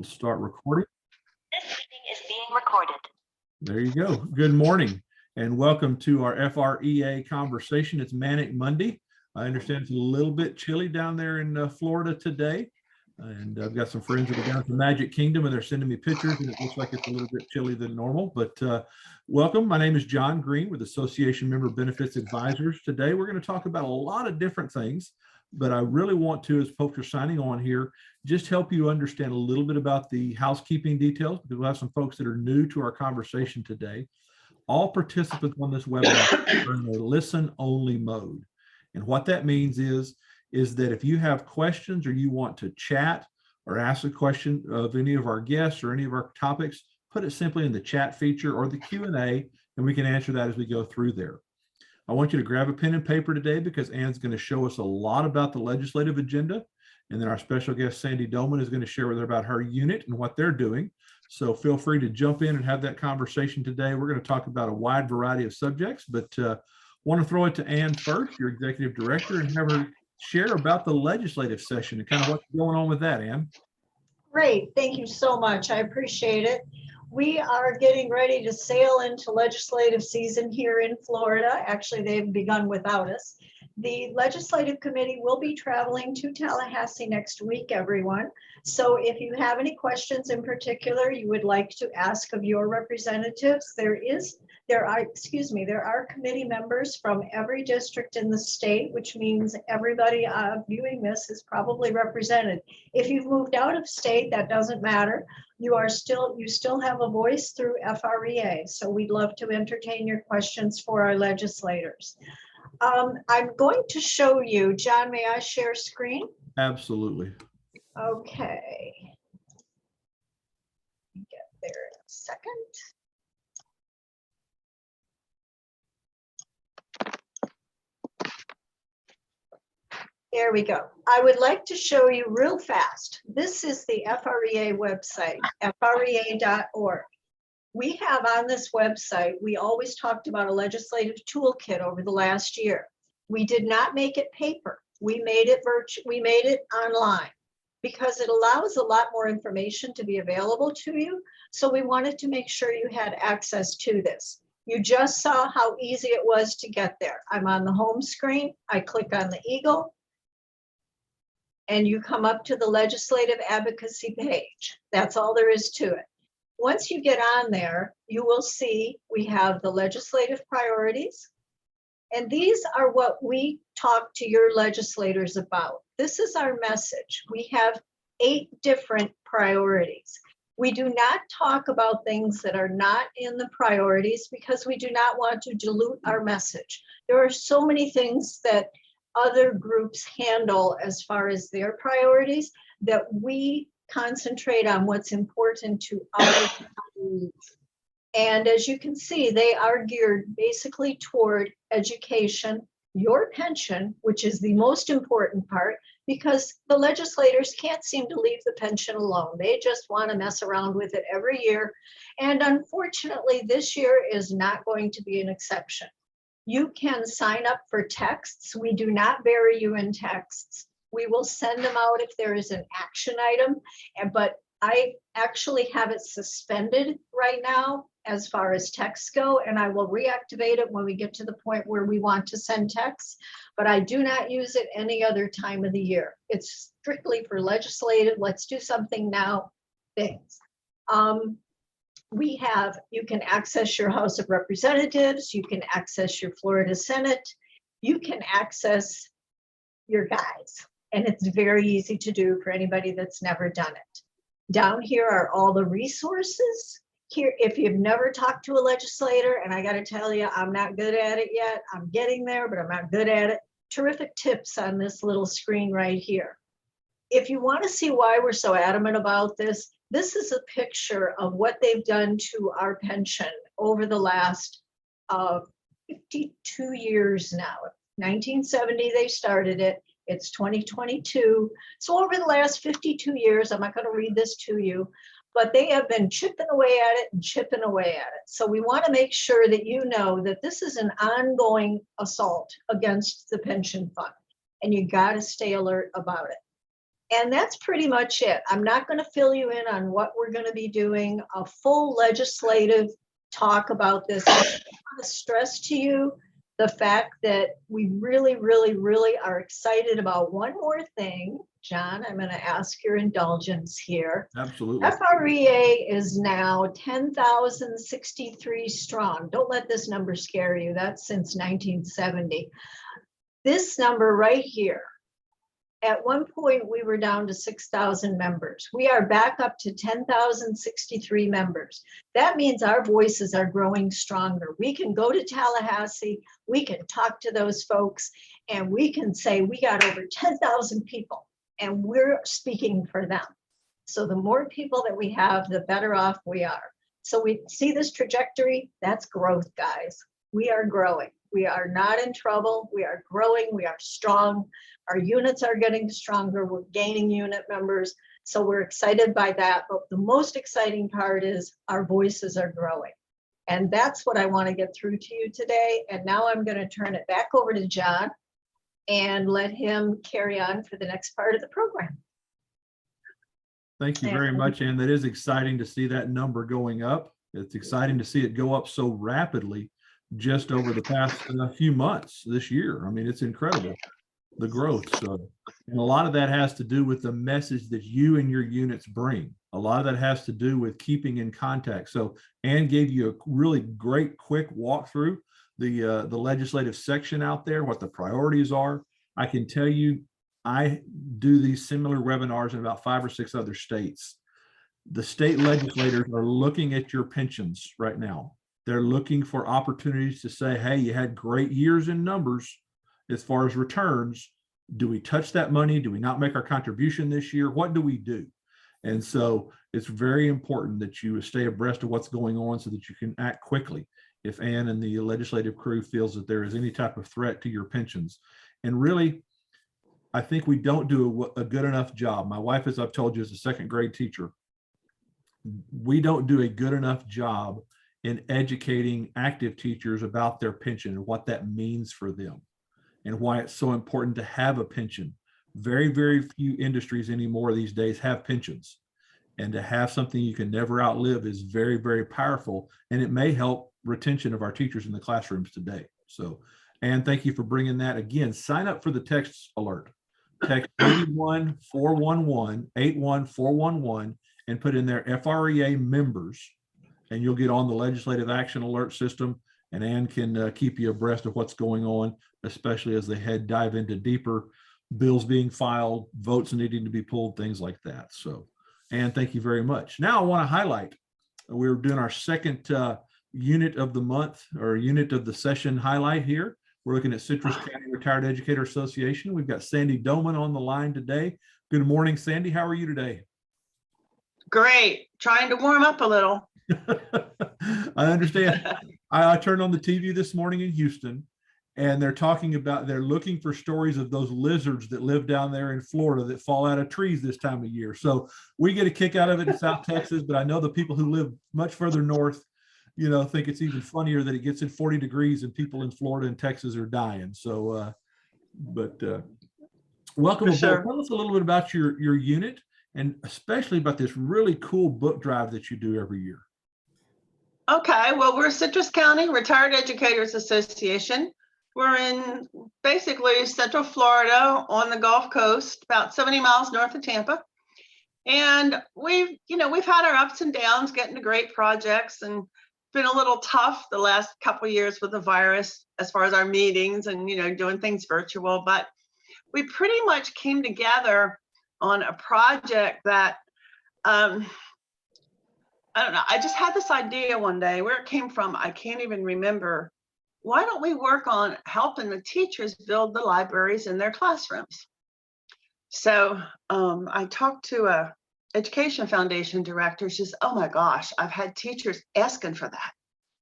We'll start recording. This meeting is being recorded. There you go. Good morning and welcome to our FREA conversation. It's Manic Monday. I understand it's a little bit chilly down there in Florida today. And I've got some friends that are down at the Magic Kingdom and they're sending me pictures and it looks like it's a little bit chilly than normal, but welcome. My name is John Green with Association Member Benefits Advisors. Today, we're going to talk about a lot of different things, but I really want to, as folks are signing on here, just help you understand a little bit about the housekeeping details because we'll have some folks that are new to our conversation today. All participants on this webinar are in a listen-only mode. And what that means is that if you have questions or you want to chat or ask a question of any of our guests or any of our topics, put it simply in the chat feature or the Q&A, and we can answer that as we go through there. I want you to grab a pen and paper today because Ann's going to show us a lot about the legislative agenda. And then our special guest, Sandy Dolman, is going to share with her about her unit and what they're doing. So feel free to jump in and have that conversation today. We're going to talk about a wide variety of subjects, but want to throw it to Ann first, your executive director, and have her share about the legislative session and kind of what's going on with that, Ann. Great, thank you so much. I appreciate it. We are getting ready to sail into legislative season here in Florida. Actually, they've begun without us. The legislative committee will be traveling to Tallahassee next week, everyone. So if you have any questions in particular you would like to ask of your representatives, there are committee members from every district in the state, which means everybody viewing this is probably represented. If you've moved out of state, that doesn't matter. You still have a voice through FREA. So we'd love to entertain your questions for our legislators. I'm going to show you, John, may I share screen? Absolutely. Okay. Get there in a second. There we go. I would like to show you real fast. This is the FREA website, FREA.org. We have on this website, we always talked about a legislative toolkit over the last year. We did not make it paper. We made it online because it allows a lot more information to be available to you. So we wanted to make sure you had access to this. You just saw how easy it was to get there. I'm on the home screen. I click on the eagle and you come up to the legislative advocacy page. That's all there is to it. Once you get on there, you will see we have the legislative priorities. And these are what we talk to your legislators about. This is our message. We have 8 different priorities. We do not talk about things that are not in the priorities because we do not want to dilute our message. There are so many things that other groups handle as far as their priorities that we concentrate on what's important to our needs. And as you can see, they are geared basically toward education, your pension, which is the most important part, because the legislators can't seem to leave the pension alone. They just want to mess around with it every year. And unfortunately, this year is not going to be an exception. You can sign up for texts. We do not bury you in texts. We will send them out if there is an action item, but I actually have it suspended right now as far as texts go, and I will reactivate it when we get to the point where we want to send texts, but I do not use it any other time of the year. It's strictly for legislative, let's do something now things. You can access your House of Representatives, you can access your Florida Senate, you can access your guides. And it's very easy to do for anybody that's never done it. Down here are all the resources. Here, if you've never talked to a legislator, and I got to tell you, I'm not good at it yet. I'm getting there, but I'm not good at it. Terrific tips on this little screen right here. If you want to see why we're so adamant about this, this is a picture of what they've done to our pension over the last 52 years now. 1970, they started it. It's 2022. So over the last 52 years, I'm not going to read this to you, but they have been chipping away at it and chipping away at it. So we want to make sure that you know that this is an ongoing assault against the pension fund, and you got to stay alert about it. And that's pretty much it. I'm not going to fill you in on what we're going to be doing, a full legislative talk about this. I want to stress to you the fact that we really, really, really are excited about one more thing. John, I'm going to ask your indulgence here. Absolutely. FREA is now 10,063 strong. Don't let this number scare you. That's since 1970. This number right here, at one point we were down to 6,000 members. We are back up to 10,063 members. That means our voices are growing stronger. We can go to Tallahassee, we can talk to those folks, and we can say we got over 10,000 people and we're speaking for them. So the more people that we have, the better off we are. So we see this trajectory, that's growth, guys. We are growing. We are not in trouble. We are growing. We are strong. Our units are getting stronger. We're gaining unit members. So we're excited by that. But the most exciting part is our voices are growing. And that's what I want to get through to you today. And now I'm going to turn it back over to John and let him carry on for the next part of the program. Thank you very much, Ann. That is exciting to see that number going up. It's exciting to see it go up so rapidly just over the past few months this year. I mean, it's incredible, the growth. So, and a lot of that has to do with the message that you and your units bring. A lot of that has to do with keeping in contact. So Ann gave you a really great quick walkthrough the legislative section out there, what the priorities are. I can tell you, I do these similar webinars in about 5 or 6 other states. The state legislators are looking at your pensions right now. They're looking for opportunities to say, hey, you had great years in numbers as far as returns. Do we touch that money? Do we not make our contribution this year? What do we do? And so it's very important that you stay abreast of what's going on so that you can act quickly if Ann and the legislative crew feels that there is any type of threat to your pensions. And really, I think we don't do a good enough job. My wife, as I've told you, is a second grade teacher. We don't do a good enough job in educating active teachers about their pension and what that means for them and why it's so important to have a pension. Very, very few industries anymore these days have pensions, and to have something you can never outlive is very, very powerful, and it may help retention of our teachers in the classrooms today. So, Ann, thank you for bringing that. Again, sign up for the text alert. Text 81411, 81411, and put in there FREA members, and you'll get on the legislative action alert system, and Ann can keep you abreast of what's going on, especially as they dive into deeper bills being filed, votes needing to be pulled, things like that. So, Ann, thank you very much. Now I want to highlight, we're doing our second unit of the month or unit of the session highlight here. We're looking at Citrus County Retired Educator Association. We've got Sandy Doman on the line today. Good morning, Sandy. How are you today? Great. Trying to warm up a little. I understand. I turned on the TV this morning in Houston, and they're talking about, they're looking for stories of those lizards that live down there in Florida that fall out of trees this time of year. So we get a kick out of it in South Texas, but I know the people who live much further north, you know, think it's even funnier that it gets in 40 degrees and people in Florida and Texas are dying. So, welcome aboard. Sure. Tell us a little bit about your unit, and especially about this really cool book drive that you do every year. Okay, well, we're Citrus County Retired Educators Association. We're in basically Central Florida on the Gulf Coast, about 70 miles north of Tampa. And we've had our ups and downs, getting to great projects, and been a little tough the last couple of years with the virus as far as our meetings and, doing things virtual. But we pretty much came together on a project that, I don't know, I just had this idea one day. Where it came from, I can't even remember. Why don't we work on helping the teachers build the libraries in their classrooms? So I talked to a Education Foundation director. She says, oh my gosh, I've had teachers asking for that.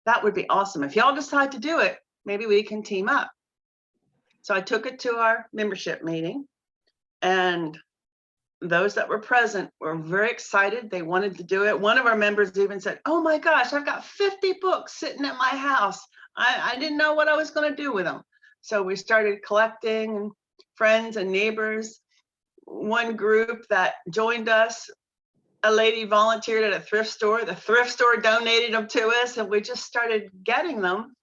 That would be awesome. If y'all decide to do it, maybe we can team up. So I took it to our membership meeting, and those that were present were very excited. They wanted to do it. One of our members even said, oh my gosh, I've got 50 books sitting at my house. I didn't know what I was going to do with them. So we started collecting, and friends and neighbors one group that joined us. A lady volunteered at a thrift store. The thrift store donated them to us, and we just started getting them.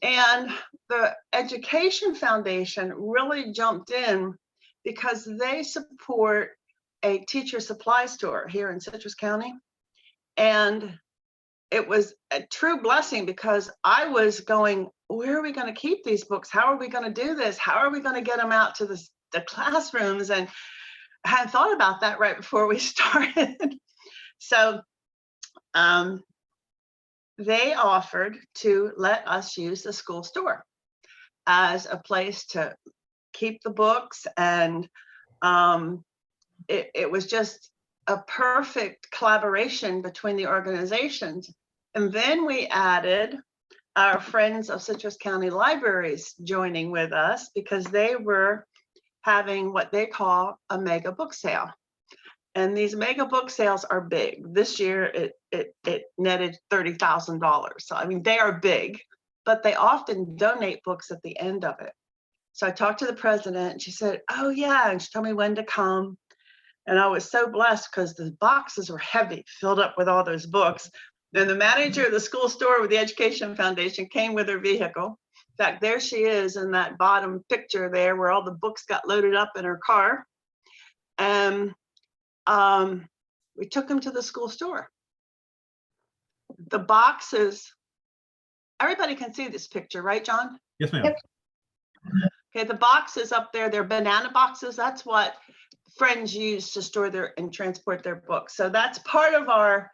And the Education Foundation really jumped in because they support a teacher supply store here in Citrus County. And it was a true blessing because I was going, where are we going to keep these books? How are we going to do this? How are we going to get them out to the classrooms? And I hadn't thought about that right before we started. So they offered to let us use the school store as a place to keep the books. And it was just a perfect collaboration between the organizations. And then we added our friends of Citrus County Libraries joining with us because they were having what they call a mega book sale. And these mega book sales are big. This year it netted $30,000. So I mean, they are big, but they often donate books at the end of it. So I talked to the president and she said, oh yeah, and she told me when to come. And I was so blessed because the boxes were heavy, filled up with all those books. And the manager of the school store with the Education Foundation came with her vehicle. In fact, there she is in that bottom picture there where all the books got loaded up in her car. And we took them to the school store. The boxes, everybody can see this picture, right, John? Yes, ma'am. Yep. Okay, the boxes up there, they're banana boxes. That's what friends use to store their and transport their books. So that's part of our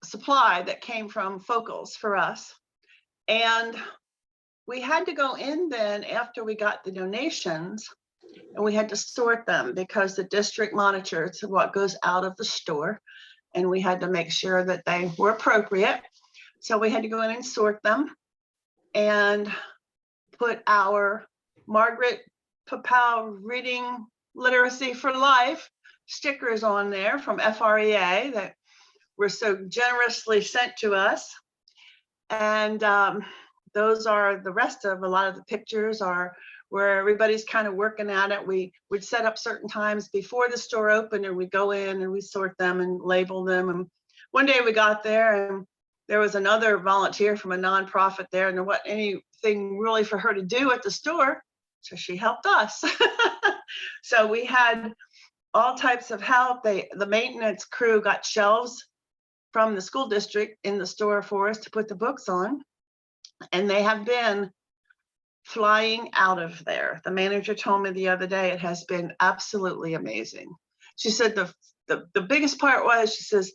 supply that came from Focals for us. And we had to go in then after we got the donations, and we had to sort them because the district monitors what goes out of the store, and we had to make sure that they were appropriate. So we had to go in and sort them and put our Margaret Papal Reading Literacy for Life stickers on there from FREA that were so generously sent to us. And those are the rest of a lot of the pictures are where everybody's kind of working at it. We would set up certain times before the store opened and we go in and we sort them and label them. And one day we got there and there was another volunteer from a nonprofit there, and there wasn't anything really for her to do at the store. So she helped us. So we had all types of help. The maintenance crew got shelves from the school district in the store for us to put the books on. And they have been flying out of there. The manager told me the other day, it has been absolutely amazing. She said the biggest part was, she says,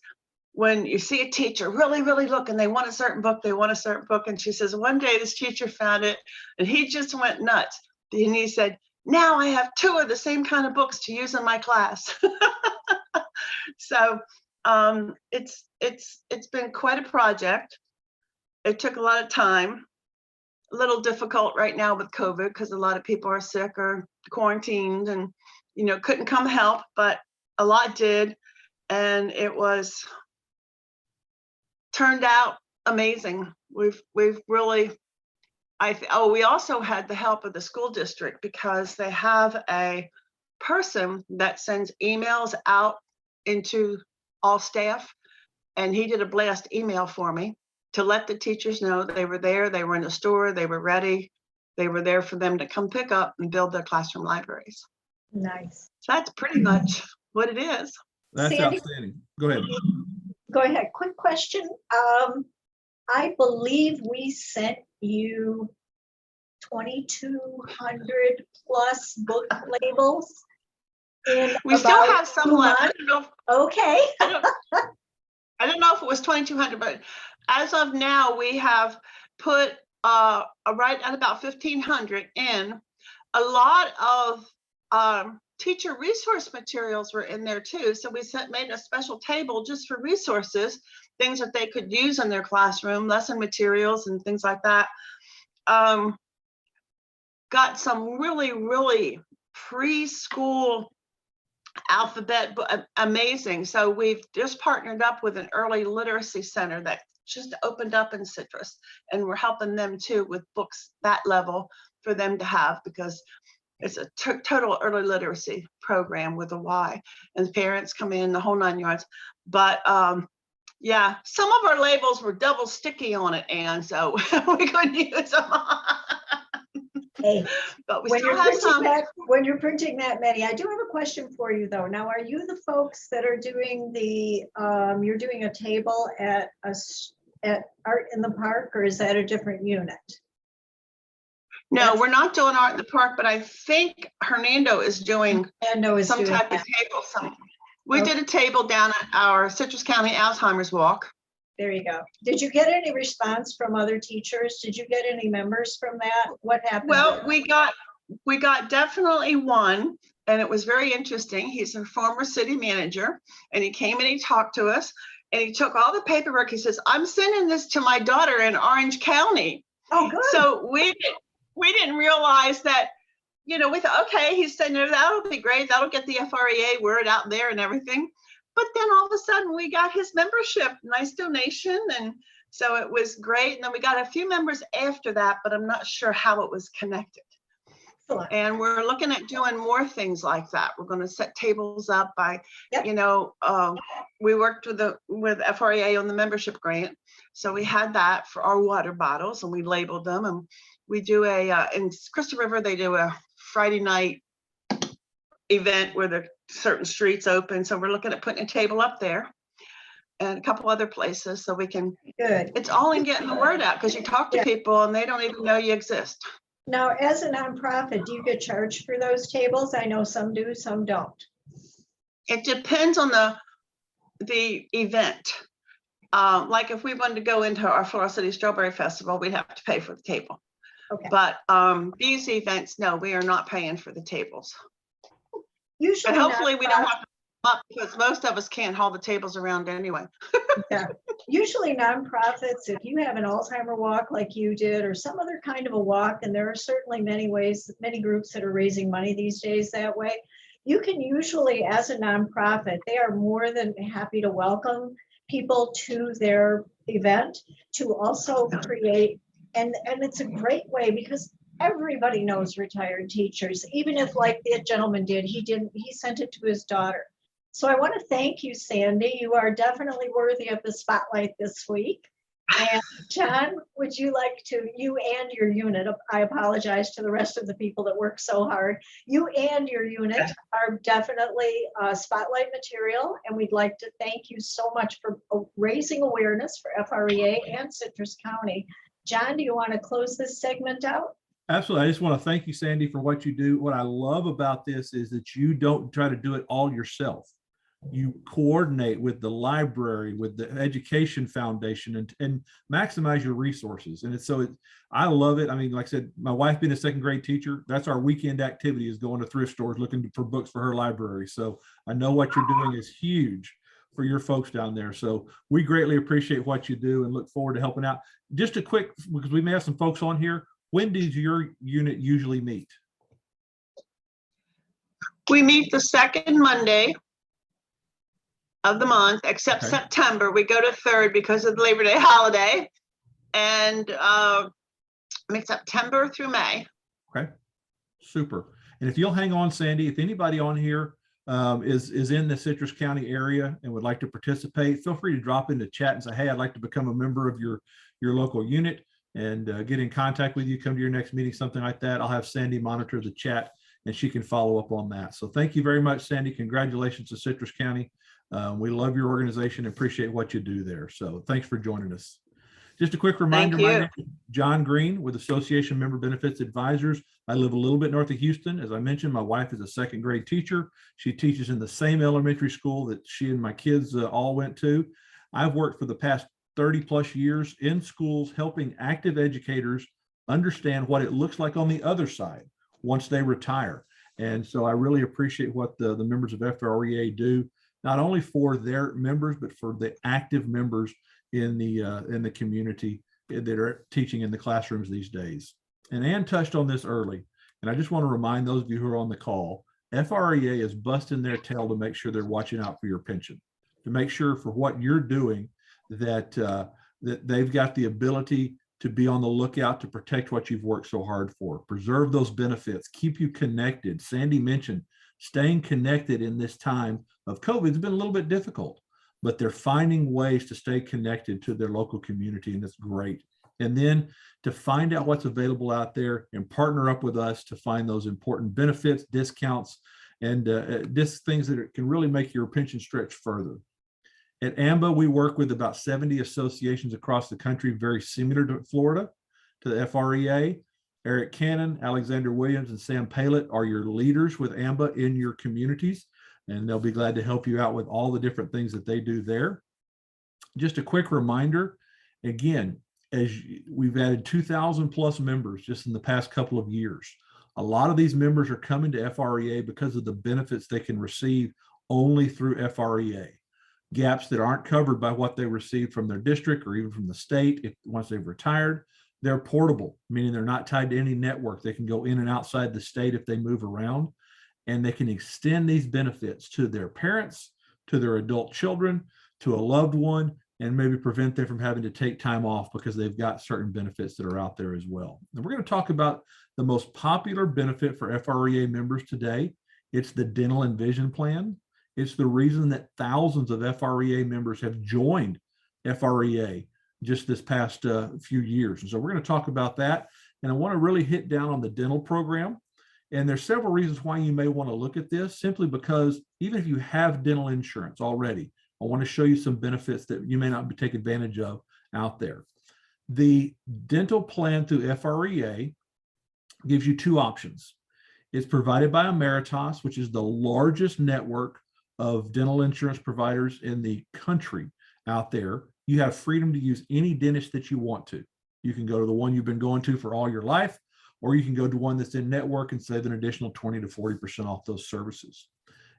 when you see a teacher really, really look and they want a certain book, they want a certain book. And she says, one day this teacher found it and he just went nuts. And he said, now I have 2 of the same kind of books to use in my class. So it's been quite a project. It took a lot of time, a little difficult right now with COVID because a lot of people are sick or quarantined and, you know, couldn't come help, but a lot did. And it was turned out amazing. We've really, we also had the help of the school district because they have a person that sends emails out into all staff. And he did a blast email for me to let the teachers know they were there, they were in the store, they were ready, they were there for them to come pick up and build their classroom libraries. Nice. So that's pretty much what it is. That's Sandy? outstanding. Go ahead. Go ahead. Quick question. I believe we sent you 2,200 plus book labels. We still have some left. I don't know. Okay. I don't know if it was 2,200, but as of now, we have put right at about 1,500 in. A lot of teacher resource materials were in there too. So we made a special table just for resources, things that they could use in their classroom, lesson materials and things like that. Got some really, really preschool alphabet, amazing. So we've just partnered up with an early literacy center that just opened up in Citrus, and we're helping them too with books that level for them to have, because it's a total early literacy program with a Y, and parents come in the whole 9 yards. But yeah, some of our labels were double sticky on it, and so we couldn't use them. Hey, But we when still you're have some. printing that many, I do have a question for you though. Now, are you the folks that are doing the, you're doing a table at Art in the Park, or is that a different unit? No, we're not doing art in the park, but I think Hernando is doing Ando is some doing type of that. table. We did a table down at our Citrus County Alzheimer's Walk. There you go. Did you get any response from other teachers? Did you get any members from that? What happened? Well, we got definitely one, and it was very interesting. He's a former city manager, and he came and he talked to us, and he took all the paperwork. He says, "I'm sending this to my daughter in Orange County." Oh, good. So we didn't realize that, we thought, okay, he's saying that'll be great. That'll get the FREA word out there and everything. But then all of a sudden we got his membership, nice donation. And so it was great. And then we got a few members after that, but I'm not sure how it was connected. Excellent. And we're looking at doing more things like that. We're going to set tables up by, Yep. we worked with FREA on the membership grant. So we had that for our water bottles, and we labeled them. And we do in Crystal River, they do a Friday night event where the certain streets open. So we're looking at putting a table up there and a couple other places so we can, Good. it's all in getting the word out, because you talk to Yeah. people and they don't even know you exist. Now, as a nonprofit, do you get charged for those tables? I know some do, some don't. It depends on the event. Like if we wanted to go into our Florida City Strawberry Festival, we'd have to pay for the table. Okay. But these events, no, we are not paying for the tables. Usually, And hopefully we don't have to come up, because most of us can't haul the tables around anyway. yeah. Usually nonprofits, if you have an Alzheimer walk like you did, or some other kind of a walk, and there are certainly many ways, many groups that are raising money these days that way, you can usually, as a nonprofit, they are more than happy to welcome people to their event to also create, and it's a great way, because everybody knows retired teachers, even if, like the gentleman did, he sent it to his daughter. So I want to thank you, Sandy. You are definitely worthy of the spotlight this week. And John, would you like to, you and your unit, I apologize to the rest of the people that work so hard, you and your unit are definitely spotlight material, and we'd like to thank you so much for raising awareness for FREA and Citrus County. John, do you want to close this segment out? Absolutely. I just want to thank you, Sandy, for what you do. What I love about this is that you don't try to do it all yourself. You coordinate with the library, with the Education Foundation, and maximize your resources. And I love it. I mean, like I said, my wife being a second grade teacher, that's our weekend activity, is going to thrift stores looking for books for her library. So I know what you're doing is huge for your folks down there. So we greatly appreciate what you do and look forward to helping out. Just a quick, because we may have some folks on here, when does your unit usually meet? We meet the second Monday of the month, except Okay. September. We go to third because of the Labor Day holiday. And September through May. Okay, super. And if you'll hang on, Sandy, if anybody on here is in the Citrus County area and would like to participate, feel free to drop in the chat and say, hey, I'd like to become a member of your local unit, and get in contact with you, come to your next meeting, something like that. I'll have Sandy monitor the chat and she can follow up on that. So thank you very much, Sandy. Congratulations to Citrus County. We love your organization and appreciate what you do there. So thanks for joining us. Just a quick reminder, my name is John Green with Association Member Benefits Advisors. I live a little bit north of Houston. As I mentioned, my wife is a second grade teacher. She teaches in the same elementary school that she and my kids all went to. I've worked for the past 30 plus years in schools, helping active educators understand what it looks like on the other side once they retire. And so I really appreciate what the members of FREA do, not only for their members, but for the active members in the community that are teaching in the classrooms these days. And Ann touched on this early, and I just want to remind those of you who are on the call, FREA is busting their tail to make sure they're watching out for your pension, to make sure for what you're doing that that they've got the ability to be on the lookout to protect what you've worked so hard for, preserve those benefits, keep you connected. Sandy mentioned staying connected in this time of COVID has been a little bit difficult, but they're finding ways to stay connected to their local community, and it's great. And then to find out what's available out there and partner up with us to find those important benefits, discounts, and just things that can really make your pension stretch further. At AMBA, we work with about 70 associations across the country, very similar to Florida, to the FREA. Eric Cannon, Alexander Williams, and Sam Palett are your leaders with AMBA in your communities, and they'll be glad to help you out with all the different things that they do there. Just a quick reminder, again, as we've added 2,000 plus members just in the past couple of years. A lot of these members are coming to FREA because of the benefits they can receive only through FREA. Gaps that aren't covered by what they received from their district or even from the state. Once they've retired, they're portable, meaning they're not tied to any network. They can go in and outside the state if they move around, and they can extend these benefits to their parents, to their adult children, to a loved one, and maybe prevent them from having to take time off because they've got certain benefits that are out there as well. And we're going to talk about the most popular benefit for FREA members today. It's the dental and vision plan. It's the reason that thousands of FREA members have joined FREA just this past few years. And so we're going to talk about that. And I want to really hit down on the dental program. And there's several reasons why you may want to look at this, simply because even if you have dental insurance already, I want to show you some benefits that you may not take advantage of out there. The dental plan through FREA gives you two options. It's provided by Ameritas, which is the largest network of dental insurance providers in the country out there. You have freedom to use any dentist that you want to. You can go to the one you've been going to for all your life, or you can go to one that's in network and save an additional 20 to 40% off those services.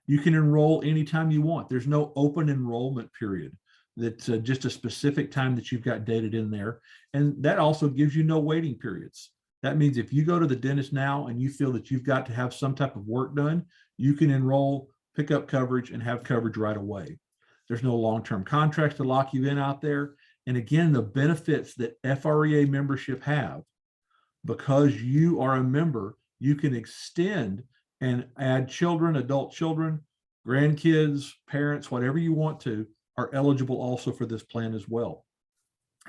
You can enroll anytime you want. There's no open enrollment period. That's just a specific time that you've got dated in there. And that also gives you no waiting periods. That means if you go to the dentist now and you feel that you've got to have some type of work done, you can enroll, pick up coverage, and have coverage right away. There's no long-term contracts to lock you in out there. And again, the benefits that FREA membership have, because you are a member, you can extend and add children, adult children, grandkids, parents, whatever you want to, are eligible also for this plan as well.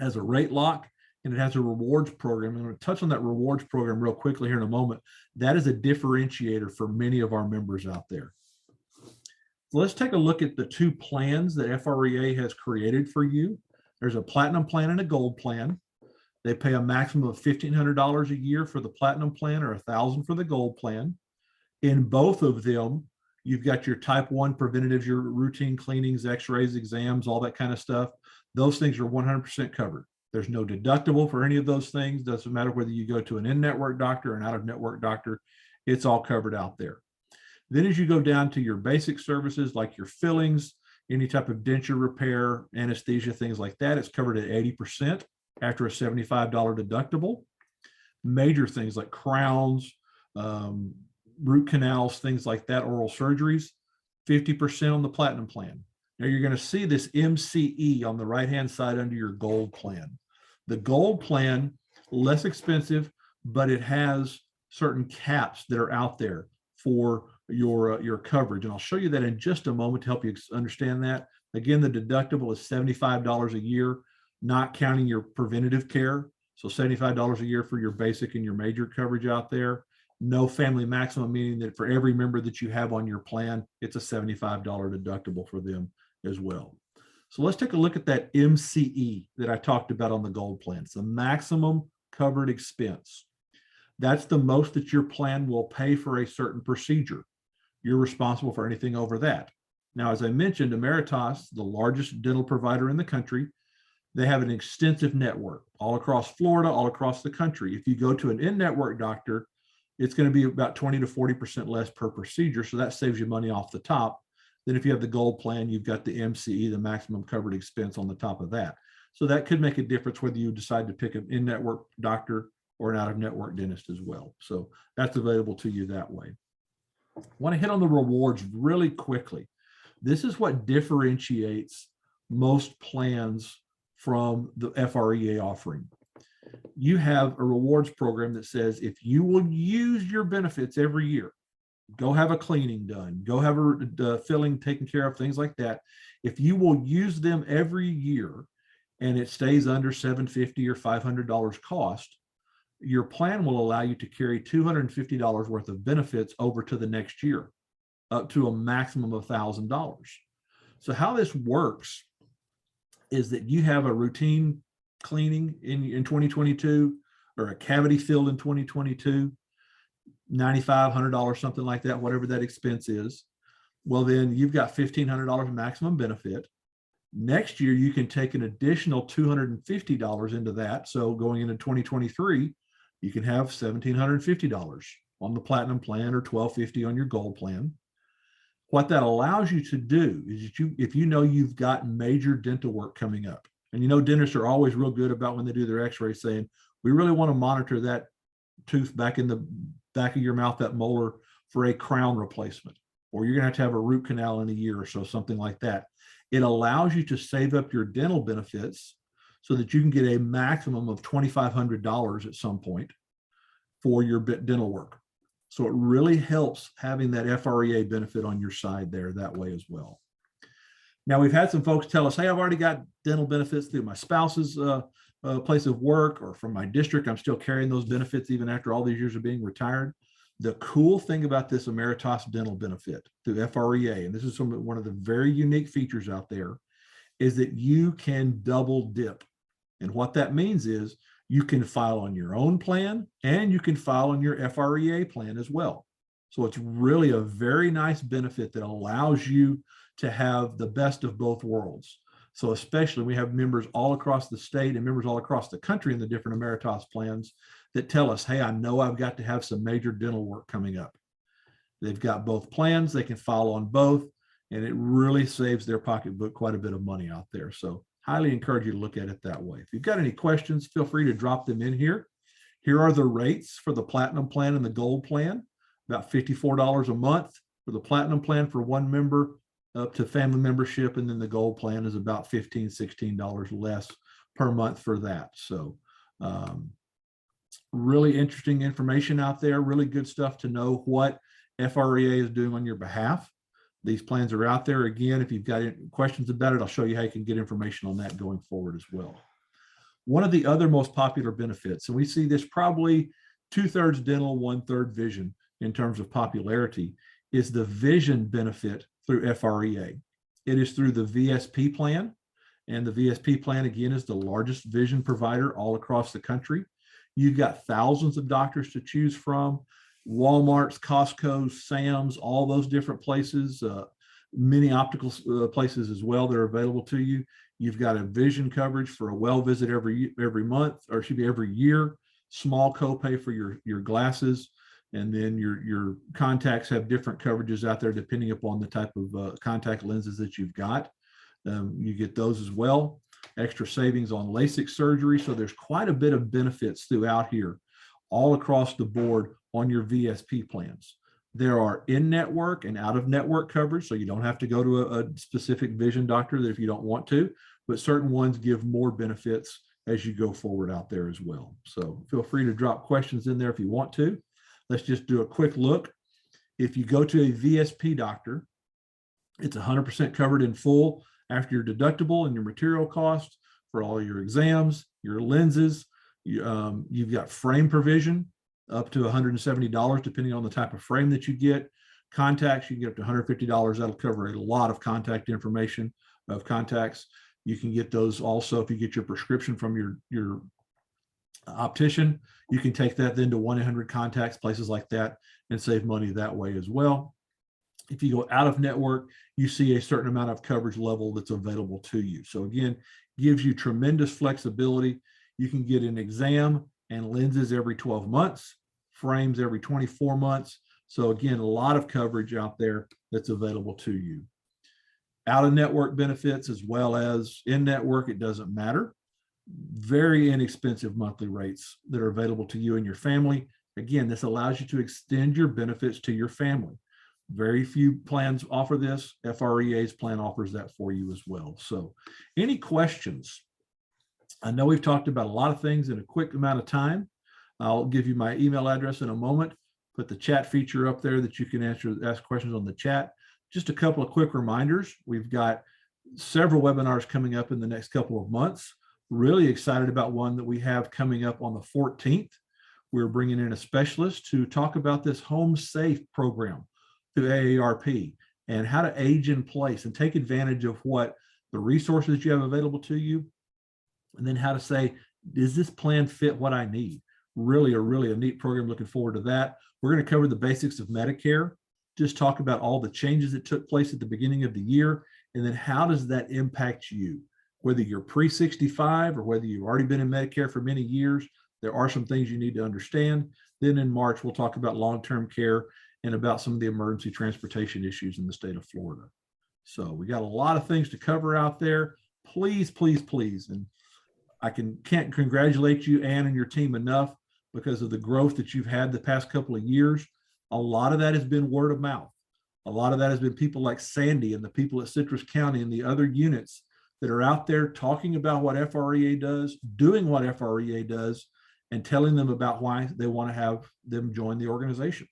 It has a rate lock and it has a rewards program. I'm going to touch on that rewards program real quickly here in a moment. That is a differentiator for many of our members out there. So let's take a look at the two plans that FREA has created for you. There's a platinum plan and a gold plan. They pay a maximum of $1,500 a year for the platinum plan or $1,000 for the gold plan. In both of them, you've got your type 1 preventatives, your routine cleanings, x-rays, exams, all that kind of stuff. Those things are 100% covered. There's no deductible for any of those things. Doesn't matter whether you go to an in-network doctor or an out-of-network doctor, it's all covered out there. Then as you go down to your basic services like your fillings, any type of denture repair, anesthesia, things like that, it's covered at 80% after a $75 deductible. Major things like crowns, root canals, things like that, oral surgeries, 50% on the platinum plan. Now you're going to see this MCE on the right-hand side under your gold plan. The gold plan, less expensive, but it has certain caps that are out there for your coverage. And I'll show you that in just a moment to help you understand that. Again, the deductible is $75 a year, not counting your preventative care. So $75 a year for your basic and your major coverage out there. No family maximum, meaning that for every member that you have on your plan, it's a $75 deductible for them as well. So let's take a look at that MCE that I talked about on the gold plan. It's the maximum covered expense. That's the most that your plan will pay for a certain procedure. You're responsible for anything over that. Now, as I mentioned, Ameritas, the largest dental provider in the country, they have an extensive network all across Florida, all across the country. If you go to an in-network doctor, it's going to be about 20 to 40% less per procedure. So that saves you money off the top. Then if you have the gold plan, you've got the MCE, the maximum covered expense, on the top of that. So that could make a difference whether you decide to pick an in-network doctor or an out-of-network dentist as well. So that's available to you that way. I want to hit on the rewards really quickly. This is what differentiates most plans from the FREA offering. You have a rewards program that says if you will use your benefits every year, go have a cleaning done, go have a filling taken care of, things like that. If you will use them every year and it stays under $750 or $500 cost, your plan will allow you to carry $250 worth of benefits over to the next year, up to a maximum of $1,000. So how this works is that you have a routine cleaning in 2022 or a cavity filled in 2022, $95, $100, something like that, whatever that expense is. Well, then you've got $1,500 maximum benefit. Next year, you can take an additional $250 into that. So going into 2023, you can have $1,750 on the platinum plan or $1,250 on your gold plan. What that allows you to do is that if you know you've got major dental work coming up, and you know dentists are always real good about when they do their x-ray saying, we really want to monitor that tooth back in the back of your mouth, that molar, for a crown replacement, or you're going to have a root canal in a year or so, something like that. It allows you to save up your dental benefits so that you can get a maximum of $2,500 at some point for your dental work. So it really helps having that FREA benefit on your side there that way as well. Now, we've had some folks tell us, hey, I've already got dental benefits through my spouse's place of work or from my district. I'm still carrying those benefits even after all these years of being retired. The cool thing about this Emeritus dental benefit through FREA, and this is one of the very unique features out there, is that you can double dip. And what that means is you can file on your own plan and you can file on your FREA plan as well. So it's really a very nice benefit that allows you to have the best of both worlds. So especially we have members all across the state and members all across the country in the different Emeritus plans that tell us, hey, I know I've got to have some major dental work coming up. They've got both plans, they can file on both, and it really saves their pocketbook quite a bit of money out there. So highly encourage you to look at it that way. If you've got any questions, feel free to drop them in here. Here are the rates for the platinum plan and the gold plan, about $54 a month for the platinum plan for one member up to family membership. And then the gold plan is about $15, $16 less per month for that. So really interesting information out there, really good stuff to know what FREA is doing on your behalf. These plans are out there. Again, if you've got any questions about it, I'll show you how you can get information on that going forward as well. One of the other most popular benefits, and we see this probably 2/3 dental, 1/3 vision in terms of popularity, is the vision benefit through FREA. It is through the VSP plan, and the VSP plan, again, is the largest vision provider all across the country. You've got thousands of doctors to choose from. Walmart's, Costco's, Sam's, all those different places, many optical places as well that are available to you. You've got a vision coverage for a well visit every month, or it should be every year, small copay for your glasses, and then your contacts have different coverages out there depending upon the type of contact lenses that you've got. You get those as well. Extra savings on LASIK surgery. So there's quite a bit of benefits throughout here, all across the board on your VSP plans. There are in-network and out-of-network coverage, so you don't have to go to a specific vision doctor if you don't want to, but certain ones give more benefits as you go forward out there as well. So feel free to drop questions in there if you want to. Let's just do a quick look. If you go to a VSP doctor, it's 100% covered in full after your deductible and your material cost for all your exams, your lenses. You've got frame provision up to $170, depending on the type of frame that you get. Contacts, you can get up to $150. That'll cover a lot of contact information of contacts. You can get those also if you get your prescription from your optician. You can take that then to 1-800-CONTACTS, places like that, and save money that way as well. If you go out of network, you see a certain amount of coverage level that's available to you. So again, gives you tremendous flexibility. You can get an exam and lenses every 12 months, frames every 24 months. So again, a lot of coverage out there that's available to you. Out of network benefits as well as in network, it doesn't matter. Very inexpensive monthly rates that are available to you and your family. Again, this allows you to extend your benefits to your family. Very few plans offer this. FREA's plan offers that for you as well. So any questions I know we've talked about a lot of things in a quick amount of time. I'll give you my email address in a moment, put the chat feature up there that you can ask questions on the chat. Just a couple of quick reminders. We've got several webinars coming up in the next couple of months. Really excited about one that we have coming up on the 14th. We're bringing in a specialist to talk about this Home Safe program through AARP and how to age in place and take advantage of what the resources you have available to you, and then how to say, does this plan fit what I need? Really a neat program. Looking forward to that. We're going to cover the basics of Medicare, just talk about all the changes that took place at the beginning of the year, and then how does that impact you? Whether you're pre-65 or whether you've already been in Medicare for many years, there are some things you need to understand. Then in March, we'll talk about long-term care and about some of the emergency transportation issues in the state of Florida. So we got a lot of things to cover out there. Please, please, please. And I can't congratulate you, Ann, and your team enough because of the growth that you've had the past couple of years. A lot of that has been word of mouth. A lot of that has been people like Sandy and the people at Citrus County and the other units that are out there talking about what FREA does, doing what FREA does, and telling them about why they want to have them join the organization.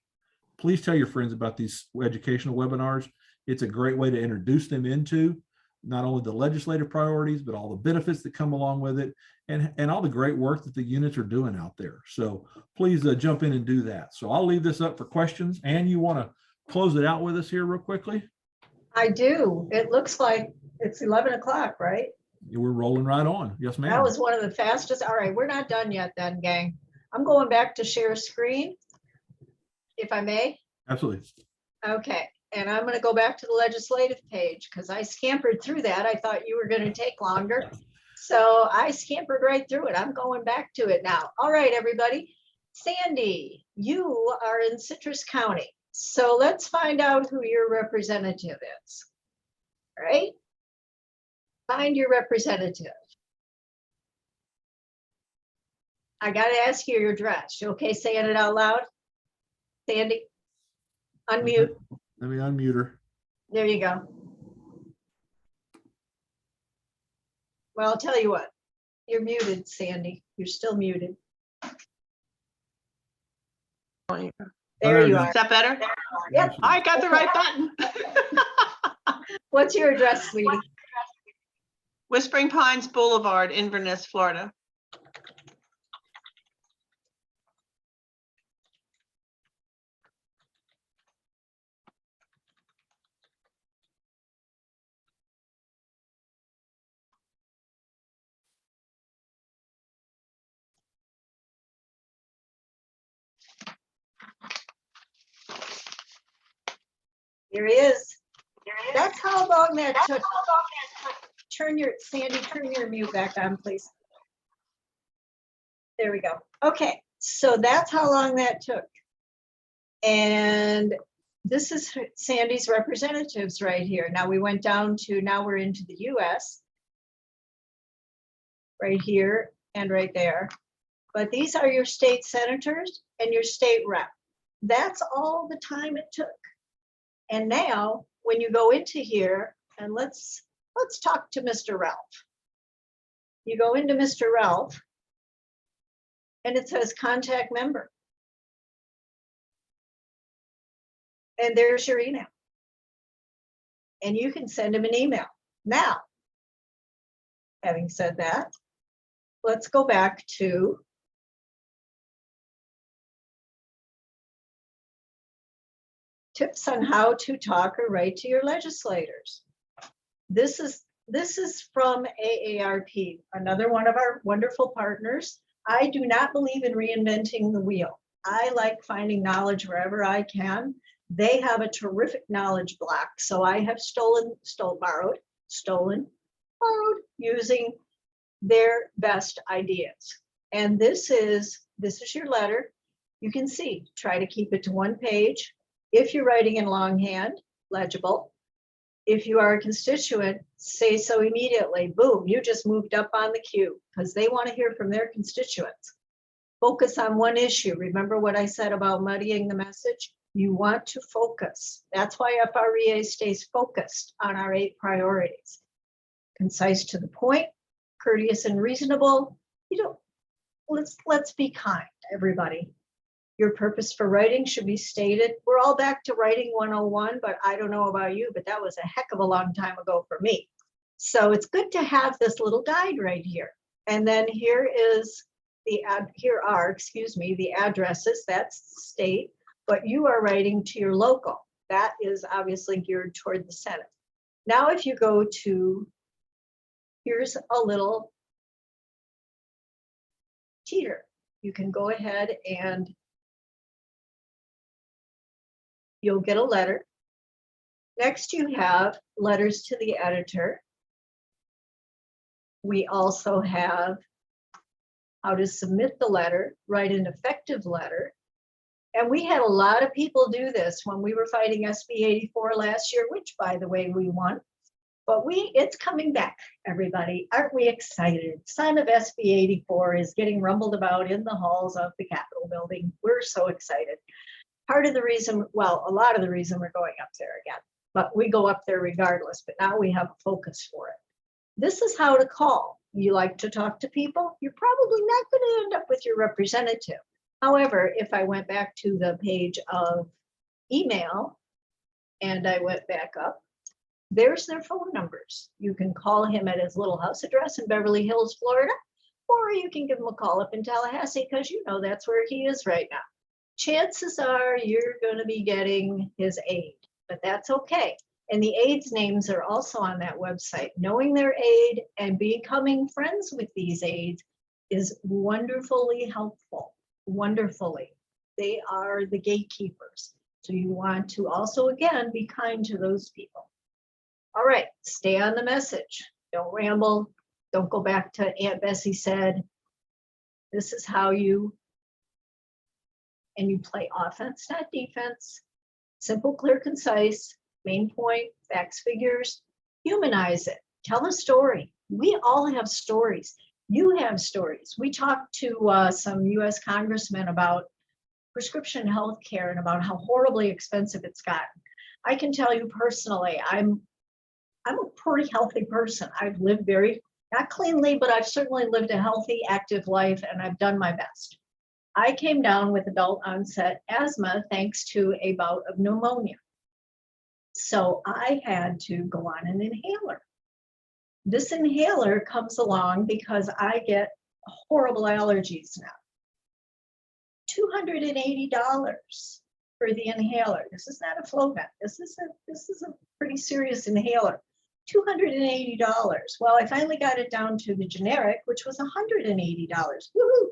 Please tell your friends about these educational webinars. It's a great way to introduce them into not only the legislative priorities, but all the benefits that come along with it and all the great work that the units are doing out there. So please jump in and do that. So I'll leave this up for questions. Ann, you want to close it out with us here real quickly? I do. It looks like it's 11 o'clock, right? We're rolling right on. Yes, ma'am. That was one of the fastest. All right, we're not done yet then, gang. I'm going back to share screen, if I may. Absolutely. Okay, and I'm going to go back to the legislative page because I scampered through that. I thought you were going to take longer. So I scampered right through it. I'm going back to it now. All right, everybody. Sandy, you are in Citrus County. So let's find out who your representative is. All right? Find your representative. I got to ask you your address. You okay saying it out loud? Sandy, unmute. Let me unmute her. There you go. Well, I'll tell you what. You're muted, Sandy. You're still muted. There you are. Is that better? Yep. I got the right button. What's your address, sweetie? Whispering Pines Boulevard, Inverness, Florida. Here he is. That's how long that took. Turn your, Sandy, turn your mute back on, please. There we go. Okay, so that's how long that took. And this is Sandy's representatives right here. Now we went down to, now we're into the US. Right here and right there. But these are your state senators and your state rep. That's all the time it took. And now when you go into here and let's talk to Mr. Ralph. You go into Mr. Ralph and it says contact member. And there's your email. And you can send him an email. Now, having said that, let's go back to tips on how to talk or write to your legislators. This is from AARP, another one of our wonderful partners. I do not believe in reinventing the wheel. I like finding knowledge wherever I can. They have a terrific knowledge block, so I have borrowed using their best ideas. And this is your letter. You can see, try to keep it to one page. If you're writing in longhand, legible. If you are a constituent, say so immediately. Boom, you just moved up on the queue because they want to hear from their constituents. Focus on one issue. Remember what I said about muddying the message? You want to focus. That's why FREA stays focused on our 8 priorities. Concise to the point, courteous and reasonable. You don't, let's be kind, everybody. Your purpose for writing should be stated. We're all back to writing 101, but I don't know about you, but that was a heck of a long time ago for me. So it's good to have this little guide right here. And then here are the addresses. That's state, but you are writing to your local. That is obviously geared toward the Senate. Now, if you go to, here's a little teeter. You can go ahead and you'll get a letter. Next, you have letters to the editor. We also have how to submit the letter, write an effective letter. And we had a lot of people do this when we were fighting SB 84 last year, which, by the way, we won. But it's coming back, everybody. Aren't we excited? Son of SB 84 is getting rumbled about in the halls of the Capitol building. We're so excited. Part of the reason, well, a lot of the reason we're going up there again, but we go up there regardless, but now we have a focus for it. This is how to call. You like to talk to people? You're probably not going to end up with your representative. However, if I went back to the page of email and I went back up, there's their phone numbers. You can call him at his little house address in Beverly Hills, Florida, or you can give him a call up in Tallahassee because you know that's where he is right now. Chances are you're going to be getting his aide, but that's okay. And the aides' names are also on that website. Knowing their aide and becoming friends with these aides is wonderfully helpful, wonderfully. They are the gatekeepers. So you want to also, again, be kind to those people. All right, stay on the message. Don't ramble. Don't go back to Aunt Bessie said. This is how you play offense, not defense. Simple, clear, concise, main point, facts, figures. Humanize it. Tell a story. We all have stories. You have stories. We talked to some US congressmen about prescription health care and about how horribly expensive it's gotten. I can tell you personally, I'm a pretty healthy person. I've lived not cleanly, but I've certainly lived a healthy, active life, and I've done my best. I came down with adult onset asthma thanks to a bout of pneumonia. So I had to go on an inhaler. This inhaler comes along because I get horrible allergies now. $280 for the inhaler. This is not a flow vent. This is a pretty serious inhaler. $280. Well, I finally got it down to the generic, which was $180. Woohoo!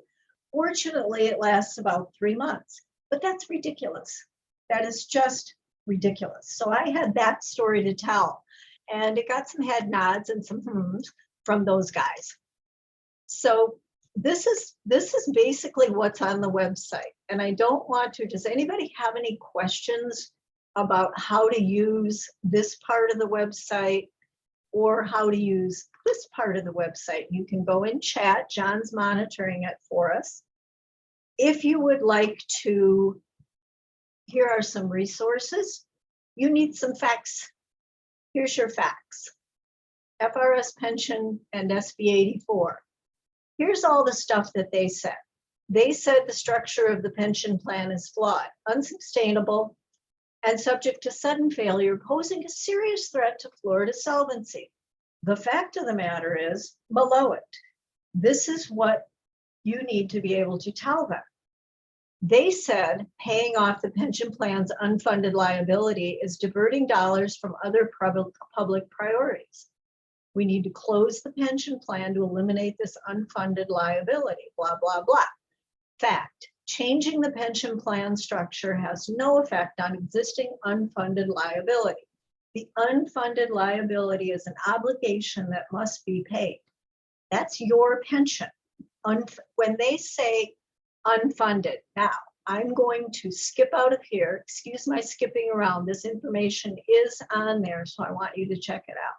Fortunately, it lasts about 3 months, but that's ridiculous. That is just ridiculous. So I had that story to tell, and it got some head nods and some from those guys. So this is basically what's on the website. And I don't want to, does anybody have any questions about how to use this part of the website or how to use this part of the website? You can go in chat. John's monitoring it for us. If you would like to, here are some resources. You need some facts. Here's your facts. FRS pension and SB 84. Here's all the stuff that they said. They said the structure of the pension plan is flawed, unsustainable, and subject to sudden failure, posing a serious threat to Florida's solvency. The fact of the matter is below it. This is what you need to be able to tell them. They said paying off the pension plan's unfunded liability is diverting dollars from other public priorities. We need to close the pension plan to eliminate this unfunded liability, blah, blah, blah. Fact, changing the pension plan structure has no effect on existing unfunded liability. The unfunded liability is an obligation that must be paid. That's your pension. When they say unfunded, now I'm going to skip out of here. Excuse my skipping around. This information is on there, so I want you to check it out.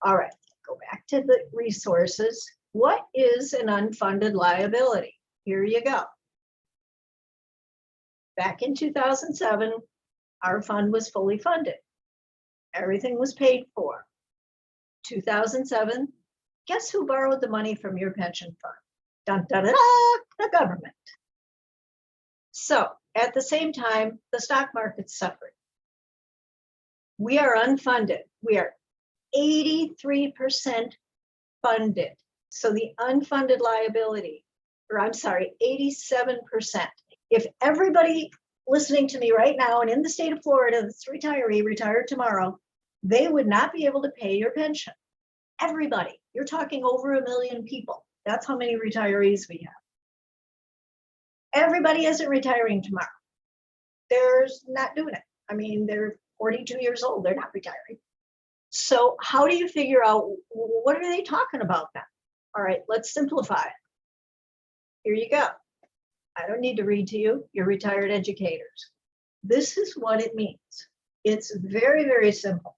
All right, go back to the resources. What is an unfunded liability? Here you go. Back in 2007, our fund was fully funded. Everything was paid for. 2007, guess who borrowed the money from your pension fund? Dun, dun, dun, dun, the government. So at the same time, the stock market's suffering. We are unfunded. We are 83% funded. So the unfunded liability, or I'm sorry, 87%. If everybody listening to me right now and in the state of Florida that's retiree, retired tomorrow, they would not be able to pay your pension. Everybody, you're talking over 1 million people. That's how many retirees we have. Everybody isn't retiring tomorrow. They're not doing it. I mean, they're 42 years old. They're not retiring. So how do you figure out what are they talking about then? All right, let's simplify it. Here you go. I don't need to read to you. You're retired educators. This is what it means. It's very, very simple.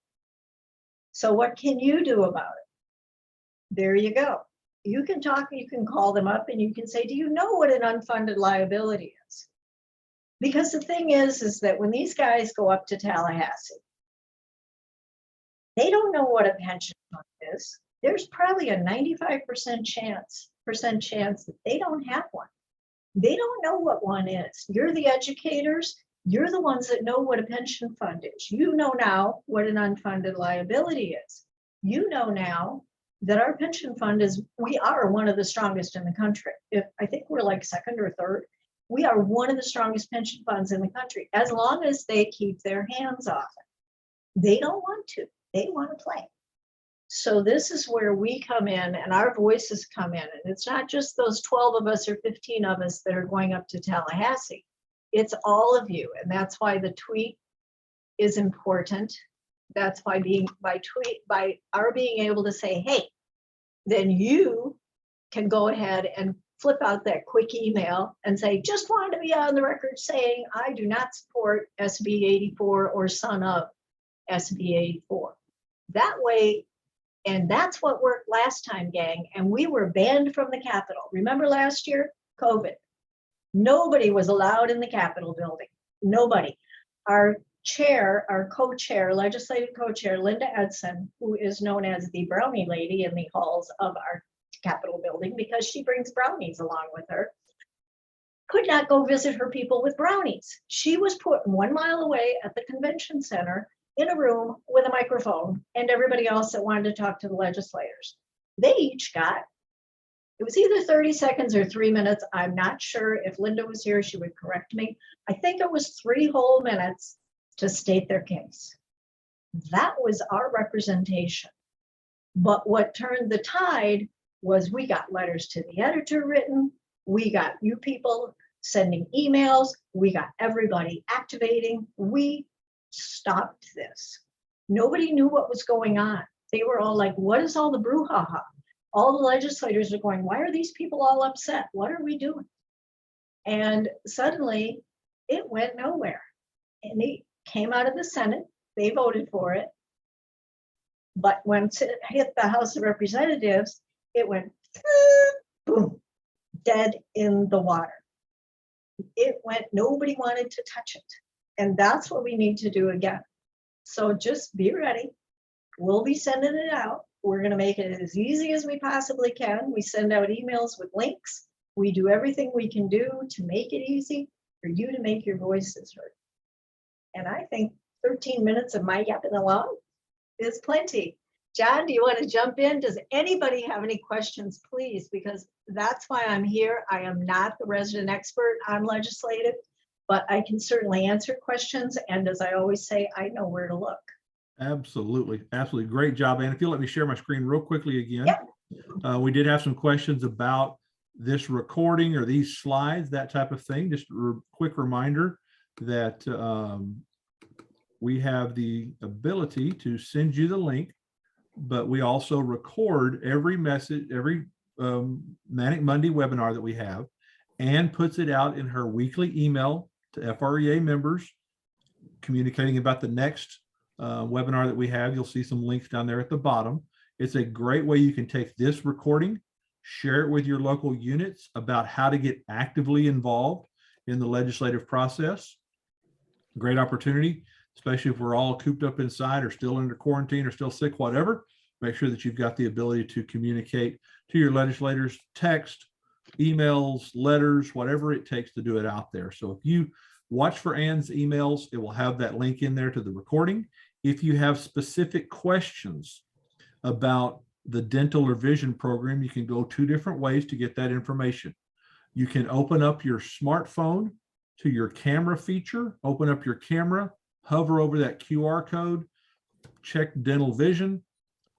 So what can you do about it? There you go. You can talk, you can call them up and you can say, do you know what an unfunded liability is? Because the thing is that when these guys go up to Tallahassee, they don't know what a pension fund is. There's probably a 95% chance that they don't have one. They don't know what one is. You're the educators. You're the ones that know what a pension fund is. You know now what an unfunded liability is. You know now that our pension fund is, we are one of the strongest in the country. I think we're like second or third. We are one of the strongest pension funds in the country, as long as they keep their hands off it. They don't want to, they want to play. So this is where we come in and our voices come in. And it's not just those 12 of us or 15 of us that are going up to Tallahassee. It's all of you. And that's why the tweet is important. That's why by our being able to say, hey, then you can go ahead and flip out that quick email and say, just wanted to be on the record saying I do not support SB 84 or son of SB 84. That way, and that's what worked last time, gang. And we were banned from the Capitol. Remember last year, COVID. Nobody was allowed in the Capitol building. Nobody. Our chair, our co-chair, legislative co-chair, Linda Edson, who is known as the brownie lady in the halls of our Capitol building because she brings brownies along with her, could not go visit her people with brownies. She was put 1 mile away at the convention center in a room with a microphone and everybody else that wanted to talk to the legislators. They each got, it was either 30 seconds or 3 minutes. I'm not sure. If Linda was here, she would correct me. I think it was 3 whole minutes to state their case. That was our representation. But what turned the tide was we got letters to the editor written. We got you people sending emails. We got everybody activating. We stopped this. Nobody knew what was going on. They were all like, what is all the brouhaha? All the legislators are going, why are these people all upset? What are we doing? And suddenly it went nowhere. And it came out of the Senate. They voted for it. But once it hit the House of Representatives, it went boom, dead in the water. It went, nobody wanted to touch it. And that's what we need to do again. So just be ready. We'll be sending it out. We're going to make it as easy as we possibly can. We send out emails with links. We do everything we can do to make it easy for you to make your voices heard. And I think 13 minutes of my yapping along is plenty. John, do you want to jump in? Does anybody have any questions, please? Because that's why I'm here. I am not the resident expert on legislative, but I can certainly answer questions. And as I always say, I know where to look. Absolutely. Absolutely. Great job, Ann. If you'll let me share my screen real quickly again. Yep. We did have some questions about this recording or these slides, that type of thing. Just a quick reminder that we have the ability to send you the link, but we also record every message, every Manic Monday webinar that we have, and puts it out in her weekly email to FREA members, communicating about the next webinar that we have. You'll see some links down there at the bottom. It's a great way you can take this recording, share it with your local units about how to get actively involved in the legislative process. Great opportunity, especially if we're all cooped up inside or still under quarantine or still sick, whatever. make sure that you've got the ability to communicate to your legislators, text, emails, letters, whatever it takes to do it out there. So if you watch for Ann's emails, it will have that link in there to the recording. If you have specific questions about the dental or vision program, you can go 2 different ways to get that information. You can open up your smartphone to your camera feature, open up your camera, hover over that QR code, check dental vision,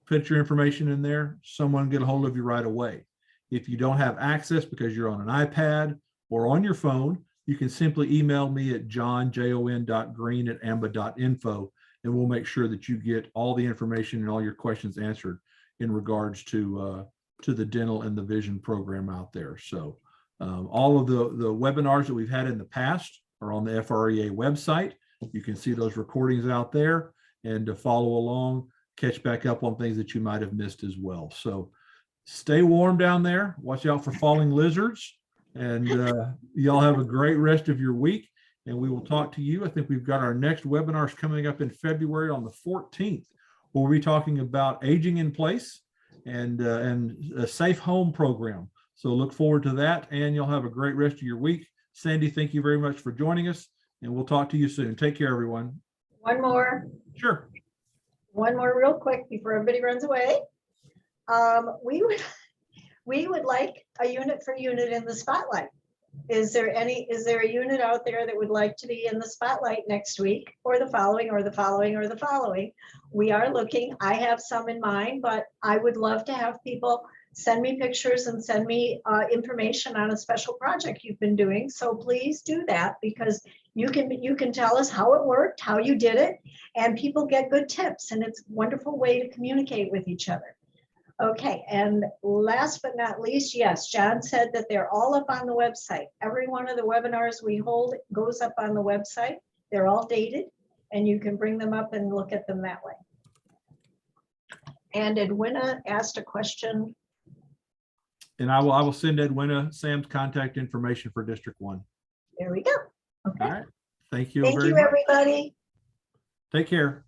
put your information in there, someone get a hold of you right away. If you don't have access because you're on an iPad or on your phone, you can simply email me at john.green@amba.info, and we'll make sure that you get all the information and all your questions answered in regards to the dental and the vision program out there. So all of the webinars that we've had in the past are on the FREA website. You can see those recordings out there and to follow along, catch back up on things that you might have missed as well. So stay warm down there. Watch out for falling lizards. And y'all have a great rest of your week. And we will talk to you. I think we've got our next webinars coming up in February on the 14th. We'll be talking about aging in place and a safe home program. So look forward to that. And you'll have a great rest of your week. Sandy, thank you very much for joining us. And we'll talk to you soon. Take care, everyone. One more. Sure. One more real quick before everybody runs away. We would like a unit for unit in the spotlight. Is there a unit out there that would like to be in the spotlight next week or the following or the following or the following? We are looking, I have some in mind, but I would love to have people send me pictures and send me information on a special project you've been doing. So please do that, because you can tell us how it worked, how you did it, and people get good tips, and it's a wonderful way to communicate with each other. Okay, and last but not least, yes, John said that they're all up on the website. Every one of the webinars we hold goes up on the website. They're all dated, and you can bring them up and look at them that way. And Edwina asked a question. And I will send Edwina Sam's contact information for District 1. There we go. Okay. All right. Thank you Thank very you, much. everybody. Take care.